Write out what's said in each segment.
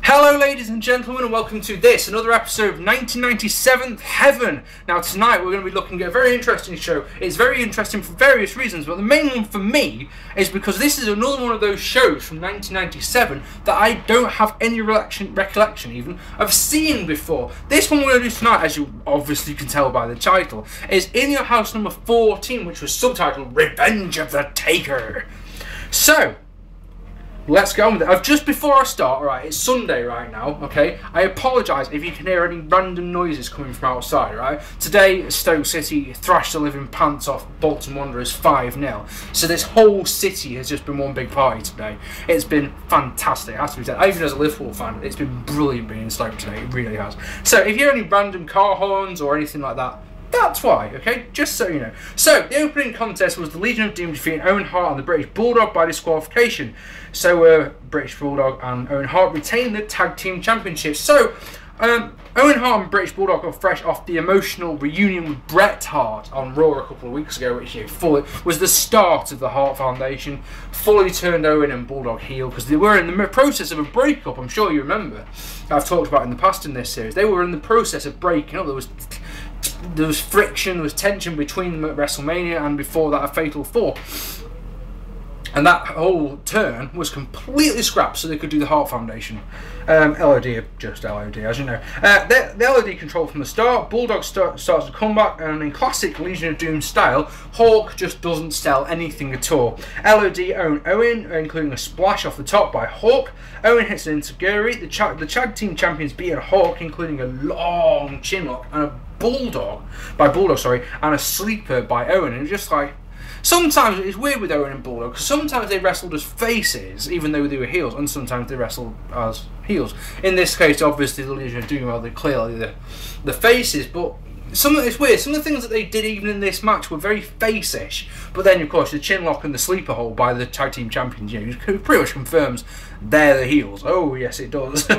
Hello ladies and gentlemen, and welcome to this, another episode of 1997 Heaven. Now tonight we're going to be looking at a very interesting show. It's very interesting for various reasons, but the main one for me is because this is another one of those shows from 1997 that I don't have any recollection even of seeing before. This one we're going to do tonight, as you obviously can tell by the title, is In Your House number 14, which was subtitled Revenge of the Taker. So, let's go on with it. Just before I start, alright, it's Sunday right now, okay? I apologise if you can hear any random noises coming from outside, right? Today, Stoke City thrashed the living pants off Bolton Wanderers 5-0. So this whole city has just been one big party today. It's been fantastic, it has to be said. Even as a Liverpool fan, it's been brilliant being in Stoke today, it really has. So if you hear any random car horns or anything like that, that's why, okay? Just so you know. So, the opening contest was the Legion of Doom defeating Owen, Hart and the British Bulldog by disqualification. So, British Bulldog and Owen Hart retained the Tag Team Championship. So, Owen Hart and British Bulldog are fresh off the emotional reunion with Bret Hart on Raw a couple of weeks ago, which was the start of the Hart Foundation. Fully turned Owen and Bulldog heel because they were in the process of a breakup. I'm sure you remember. I've talked about it in the past in this series. They were in the process of breaking up. There was friction, there was tension between them at WrestleMania and before that a Fatal 4. And that whole turn was completely scrapped so they could do the Hart Foundation. LOD are just LOD, as you know. The LOD control from the start. Bulldog starts to come back, and in classic Legion of Doom style, Hawk just doesn't sell anything at all. LOD own Owen, including a splash off the top by Hawk. Owen hits an Insiguri. The Tag Team Champions beat Hawk, including a long chin lock and a Bulldog, and a sleeper by Owen. And it's just like, sometimes it's weird with Owen and Bulldog, because sometimes they wrestled as faces, even though they were heels, and sometimes they wrestled as heels. In this case, obviously, the Legion are doing well, they're clearly the faces, but it's weird. Some of the things that they did even in this match were very face-ish, but then, of course, the chin lock and the sleeper hold by the Tag Team Champions, you know, pretty much confirms they're the heels. Oh, yes, it does.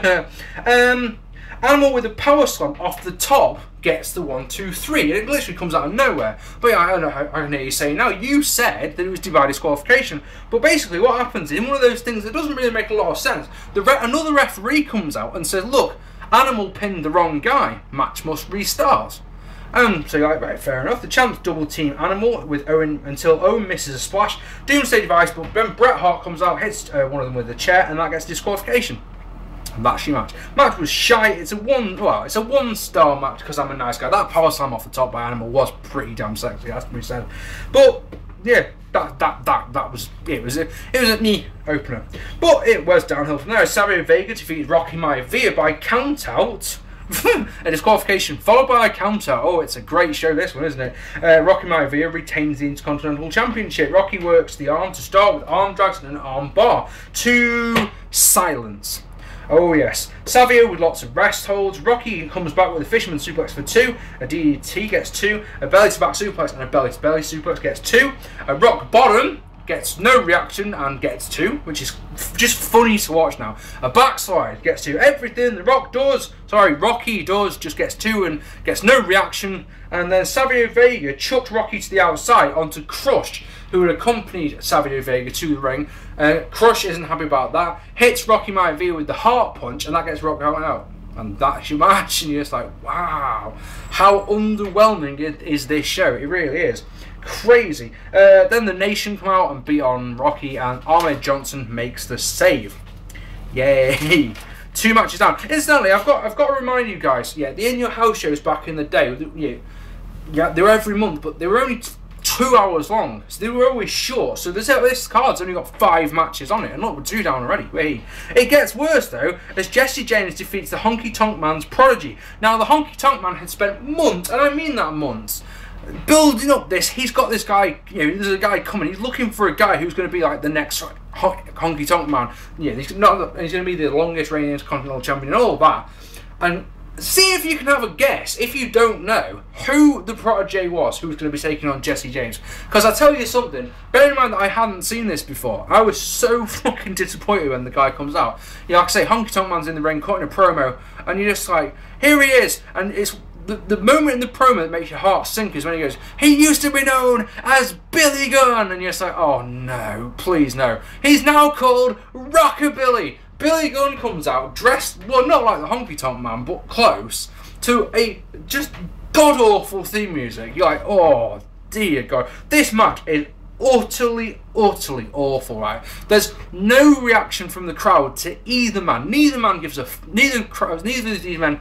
Animal with a power slam off the top gets the 1, 2, 3, and it literally comes out of nowhere. But yeah, I can hear you saying now, you said that it was by disqualification, but basically what happens in one of those things that doesn't really make a lot of sense, another referee comes out and says, look, Animal pinned the wrong guy, match must restart. So you're like, right, fair enough. The champs double team Animal with Owen until Owen misses a splash. Doomsday device, but then Bret Hart comes out, hits one of them with a chair, and that gets disqualification. That's your match. Match was shite. It's a one-star match because I'm a nice guy. That power slam off the top by Animal was pretty damn sexy, has to be said. But yeah, that was it. Was a knee opener. But it was downhill from there. Savio Vega defeated Maivia by count out. A disqualification followed by a counter. Oh, it's a great show, this one, isn't it? Maivia retains the Intercontinental Championship. Rocky works the arm to start with arm drags and an arm bar to silence. Oh yes. Savio with lots of rest holds. Rocky comes back with a fisherman suplex for 2. A DDT gets 2. A belly to back suplex and a belly to belly suplex gets 2. A rock bottom gets no reaction and gets 2, which is just funny to watch now. A backslide gets 2. Everything Rocky does just gets 2 and gets no reaction. And then Savio Vega chucked Rocky to the outside onto Crush, who had accompanied Savio Vega to the ring. Crush isn't happy about that. Hits Maivia with the heart punch, and that gets Rock out. And that's your match. And you're just like, wow, how underwhelming is this show? It really is. Crazy. Then the Nation come out and beat on Rocky, and Ahmed Johnson makes the save. Yay! 2 matches down. Incidentally, I've got to remind you guys. Yeah, the In Your House shows back in the day. Yeah, they were every month, but they were only 2 hours long, so they were always short. So this card's only got 5 matches on it, and look, we're 2 down already. Wait. It gets worse though, as Jesse James defeats the Honky Tonk Man's prodigy. Now, the Honky Tonk Man had spent months, and I mean that months, building up this. He's got this guy, you know, there's a guy coming, he's looking for a guy who's going to be like the next Honky Tonk Man. Yeah, he's going to be the longest reigning Intercontinental Champion and all that. And see if you can have a guess, if you don't know, who the protege was who was going to be taking on Jesse James. Because I tell you something, bear in mind that I hadn't seen this before. I was so fucking disappointed when the guy comes out. Yeah, like I say, Honky Tonk Man's in the ring cutting a promo, and you're just like, here he is, and it's the moment in the promo that makes your heart sink is when he goes, he used to be known as Billy Gunn, and you're just like, oh no, please no. He's now called Rockabilly. Billy Gunn comes out dressed, well, not like the Honky Tonk Man, but close, to a just god-awful theme music. You're like, oh, dear God. This match is utterly awful, right? There's no reaction from the crowd to either man. Neither man gives a... Neither of these men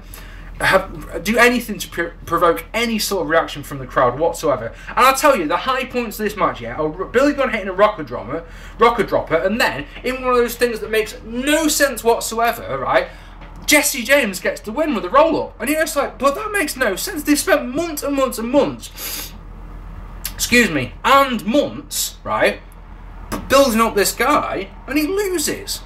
do anything to provoke any sort of reaction from the crowd whatsoever. And I'll tell you, the high points of this match, yeah, are Billy Gunn hitting a rocker dropper, and then, in one of those things that makes no sense whatsoever, right, Jesse James gets the win with a roll-up. And you're just like, but that makes no sense. They spent months and months and months, and months, right, building up this guy, and he loses.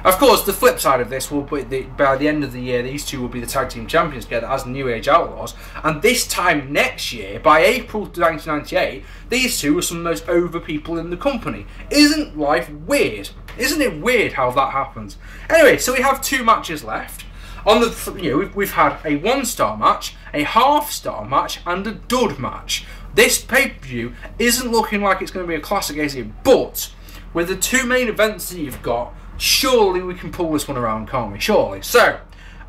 Of course, the flip side of this will be by the end of the year, these two will be the tag team champions together as New Age Outlaws. And this time next year, by April 1998, these two are some of the most over people in the company. Isn't life weird? Isn't it weird how that happens? Anyway, so we have 2 matches left. On the, we've had a 1-star match, a half-star match, and a dud match. This pay-per-view isn't looking like it's going to be a classic, is it? But with the 2 main events that you've got, surely we can pull this one around, can't we? Surely. So,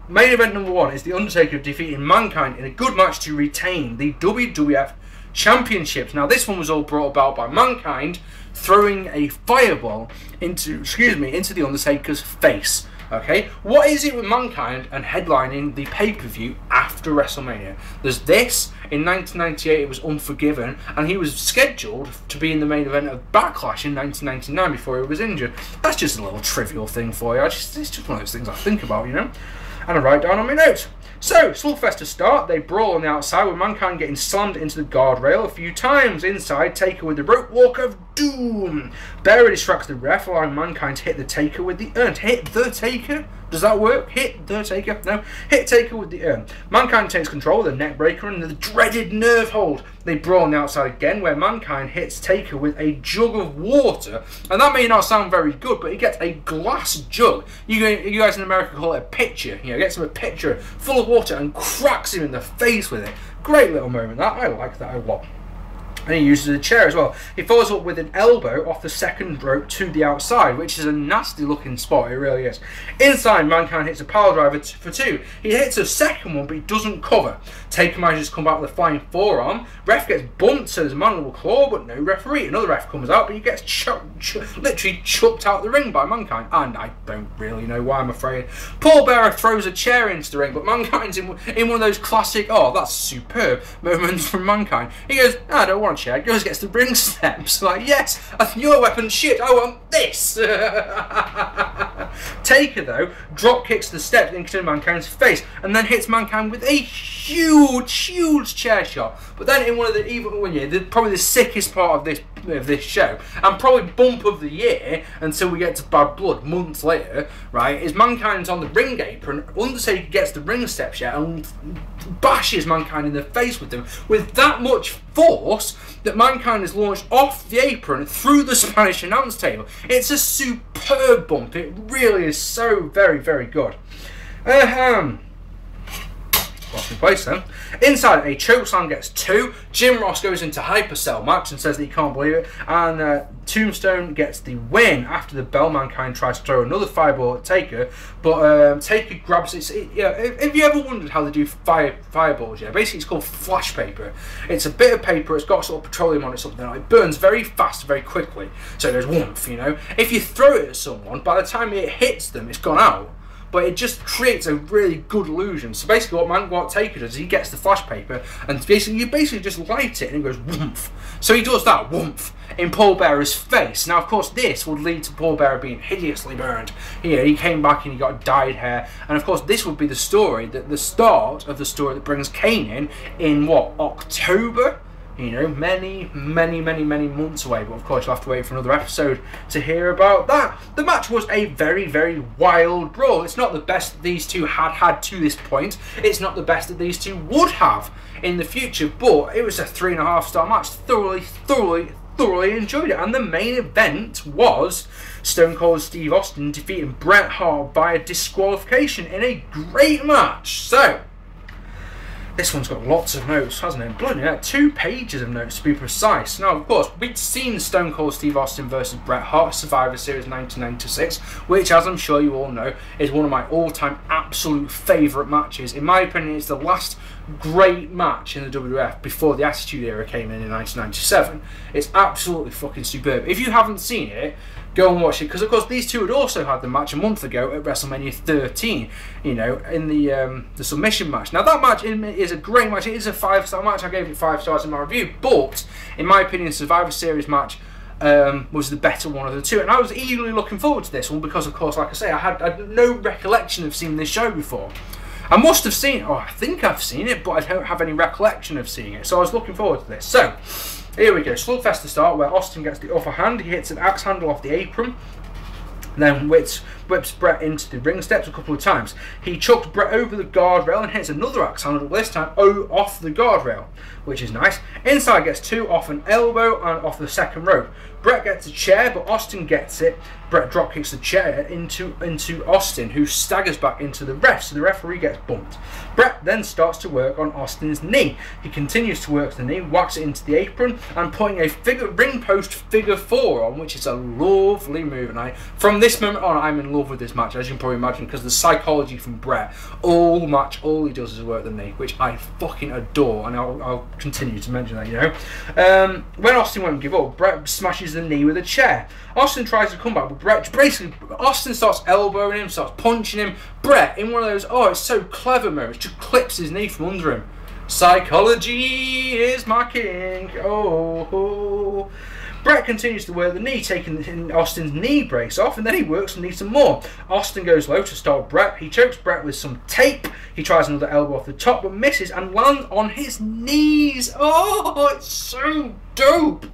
main event number 1 is The Undertaker defeating Mankind in a good match to retain the WWF Championships. Now, this one was all brought about by Mankind throwing a fireball into The Undertaker's face. Okay, what is it with Mankind and headlining the pay-per-view after WrestleMania? There's this, in 1998 it was Unforgiven, and he was scheduled to be in the main event of Backlash in 1999 before he was injured. That's just a little trivial thing for you. It's just one of those things I think about, you know, and I write down on my notes. So, Slugfest to start, they brawl on the outside with Mankind getting slammed into the guardrail a few times. Inside, Taker with the rope walk of doom. Bearer distracts the ref, allowing Mankind to hit the Taker with the urn. Hit the Taker? Does that work? Hit the Taker? No. Hit Taker with the urn. Mankind takes control of the neck breaker and the dreaded nerve hold. They brawl on the outside again, where Mankind hits Taker with a jug of water. And that may not sound very good, but he gets a glass jug. You guys in America call it a pitcher. You know, gets him a pitcher full of water and cracks him in the face with it. Great little moment, that. I like that a lot. And he uses a chair as well. He follows up with an elbow off the second rope to the outside, which is a nasty looking spot, it really is. Inside, Mankind hits a power driver for 2. He hits a second one, but he doesn't cover. Taker manages to come back with a flying forearm. Ref gets bumped, so there's a mandible claw, but no referee. Another ref comes out, but he gets literally chucked out the ring by Mankind. And I don't really know why, I'm afraid. Paul Bearer throws a chair into the ring, but Mankind's in one of those classic, oh, that's superb moments from Mankind. He goes, I don't want chair, goes gets the ring steps. Like, yes, your weapon, shit, I want this. Taker, though, drop kicks the steps into Mankind's face and then hits Mankind with a huge chair shot. But then in one of the probably the sickest part of this show, and probably bump of the year until we get to Bad Blood months later, right, is Mankind's on the ring apron. Undertaker gets the ring steps and bashes Mankind in the face with them with that much force that Mankind is launched off the apron through the Spanish announce table. It's a superb bump. It really is so very, very good. Lost my place then. Inside, a chokeslam gets 2. Jim Ross goes into hypercell match and says that he can't believe it. And Tombstone gets the win. After the bell, Mankind tries to throw another fireball at Taker, but Taker grabs it. Have you ever wondered how they do fireballs? Yeah, basically it's called flash paper. It's a bit of paper. It's got sort of petroleum on it, something like it burns very fast, very quickly. So there's warmth, you know. If you throw it at someone, by the time it hits them, it's gone out. But it just creates a really good illusion. So basically what Taker does is he gets the flash paper and you basically just light it and it goes woomph. So he does that, woomph, in Paul Bearer's face. Now, of course, this would lead to Paul Bearer being hideously burned. He came back and he got dyed hair. And of course, this would be the start of the story that brings Kane in what, October? You know, many months away, but of course you'll have to wait for another episode to hear about that. The match was a very, very wild brawl. It's not the best that these two had to this point. It's not the best that these two would have in the future, but it was a 3.5-star match. Thoroughly enjoyed it. And the main event was Stone Cold Steve Austin defeating Bret Hart via disqualification in a great match. So, This one's got lots of notes, hasn't it? Bloody hell, 2 pages of notes to be precise. Now, of course, we'd seen Stone Cold Steve Austin versus Bret Hart, Survivor Series 1996, which, as I'm sure you all know, is one of my all-time absolute favourite matches. In my opinion, it's the last great match in the WWF before the Attitude Era came in 1997. It's absolutely fucking superb. If you haven't seen it, go and watch it, because of course these two had also had the match a month ago at WrestleMania 13, you know, in the submission match. Now that match is a great match. It is a 5-star match. I gave it 5 stars in my review, but in my opinion, Survivor Series match was the better one of the two, and I was eagerly looking forward to this one because, of course, like I say, I had no recollection of seeing this show before. I must have seen it, or I think I've seen it, but I don't have any recollection of seeing it, so I was looking forward to this. So, here we go, slugfest to start, where Austin gets the upper hand. He hits an axe handle off the apron, then whips Bret into the ring steps a couple of times. He chucks Bret over the guardrail and hits another axe handle, this time off the guardrail, which is nice. Inside gets 2 off an elbow and off the second rope. Bret gets a chair, but Austin gets it. Bret dropkicks the chair into Austin, who staggers back into the ref, so the referee gets bumped. Bret then starts to work on Austin's knee. He continues to work the knee, whacks it into the apron, and putting a ring post figure 4 on, which is a lovely move. And from this moment on, I'm in love with this match, as you can probably imagine, because the psychology from Bret, all he does is work the knee, which I fucking adore, and I'll continue to mention that, you know. When Austin won't give up, Bret smashes the knee with a chair. Austin tries to come back, but Bret, basically, Austin starts elbowing him, starts punching him. Bret, in one of those, oh, it's so clever moments, just clips his knee from under him. Psychology is my king. Oh. Bret continues to work the knee, taking Austin's knee brace off, and then he works the knee some more. Austin goes low to start Bret. He chokes Bret with some tape. He tries another elbow off the top, but misses and lands on his knees. Oh, it's so dope.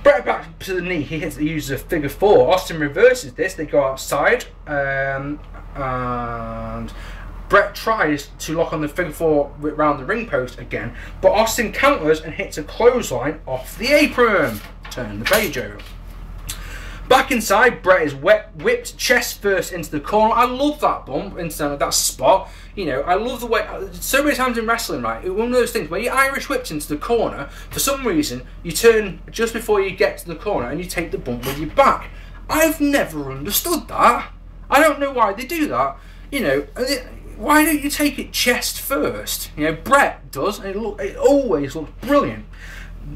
Bret back to the knee. He uses a figure 4. Austin reverses this. They go outside, and Bret tries to lock on the figure 4 around the ring post again, but Austin counters and hits a clothesline off the apron. Turn the page over. Back inside, Bret is whipped chest first into the corner. I love that bump, into that spot. You know, I love the way, so many times in wrestling, right, one of those things where you're Irish whipped into the corner, for some reason, you turn just before you get to the corner and you take the bump with your back. I've never understood that. I don't know why they do that. You know, why don't you take it chest first? You know, Bret does, and it always looks brilliant.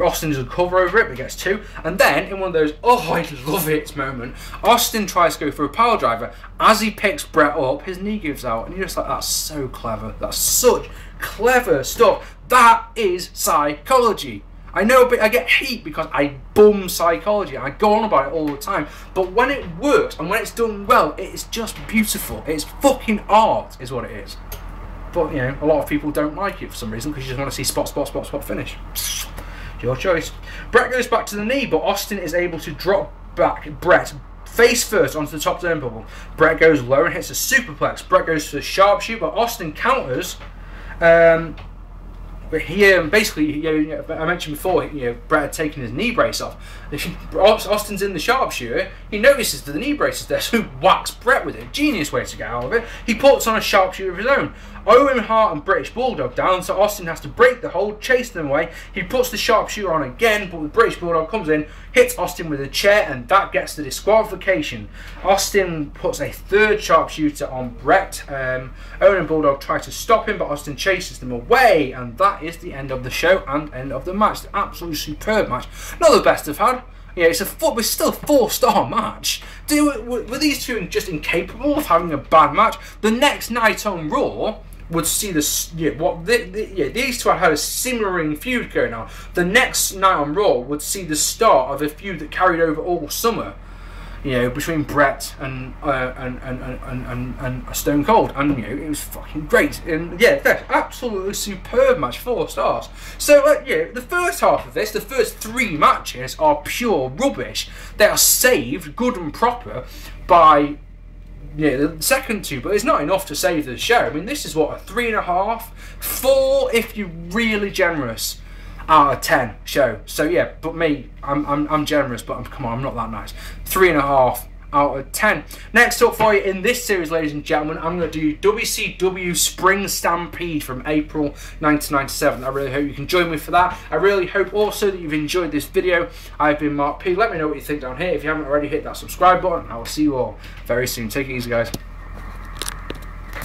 Austin does a cover over it, but gets 2. And then, in one of those, oh, I love it moment, Austin tries to go for a power driver. As he picks Bret up, his knee gives out. And you're just like, that's so clever. That's such clever stuff. That is psychology. I know, but I get hate because I bum psychology. I go on about it all the time. But when it works, and when it's done well, it's just beautiful. It's fucking art, is what it is. But, you know, a lot of people don't like it for some reason, because you just want to see spot finish. Your choice. Bret goes back to the knee, but Austin is able to drop back Bret face first onto the top turnbuckle. Bret goes low and hits a superplex. Bret goes for the sharpshooter, but Austin counters. But here, basically, you know, I mentioned before, you know, Bret had taken his knee brace off. Austin's in the sharpshooter. He notices that the knee brace is there, so whacks Bret with it. Genius way to get out of it. He puts on a sharpshooter of his own. Owen, Hart, and British Bulldog down, so Austin has to break the hold, chase them away. He puts the sharpshooter on again, but the British Bulldog comes in, hits Austin with a chair, and that gets the disqualification. Austin puts a 3rd sharpshooter on Bret. Owen and Bulldog try to stop him, but Austin chases them away, and that is the end of the show and end of the match. The absolutely superb match. Not the best I've had. Yeah, it's still a 4-star match. Were these two just incapable of having a bad match? The next night on Raw would see these two had a simmering feud going on. The next night on Raw would see the start of a feud that carried over all summer. You know, between Bret and Stone Cold, and you know, it was fucking great. And yeah, that's absolutely superb match, 4 stars. So yeah, the first half of this, the first 3 matches are pure rubbish. They are saved, good and proper, by the second 2, but it's not enough to save the show. I mean, this is what, a 3.5, 4 if you're really generous. Out of 10 show. So yeah, but me, I'm generous, but come on, I'm not that nice. 3.5 out of 10. Next up for you in this series, ladies and gentlemen, I'm going to do WCW Spring Stampede from April 1997. I really hope you can join me for that. I really hope also that you've enjoyed this video. I've been Mark P. Let me know what you think down here. If you haven't already, hit that subscribe button. I will see you all very soon. Take it easy, guys.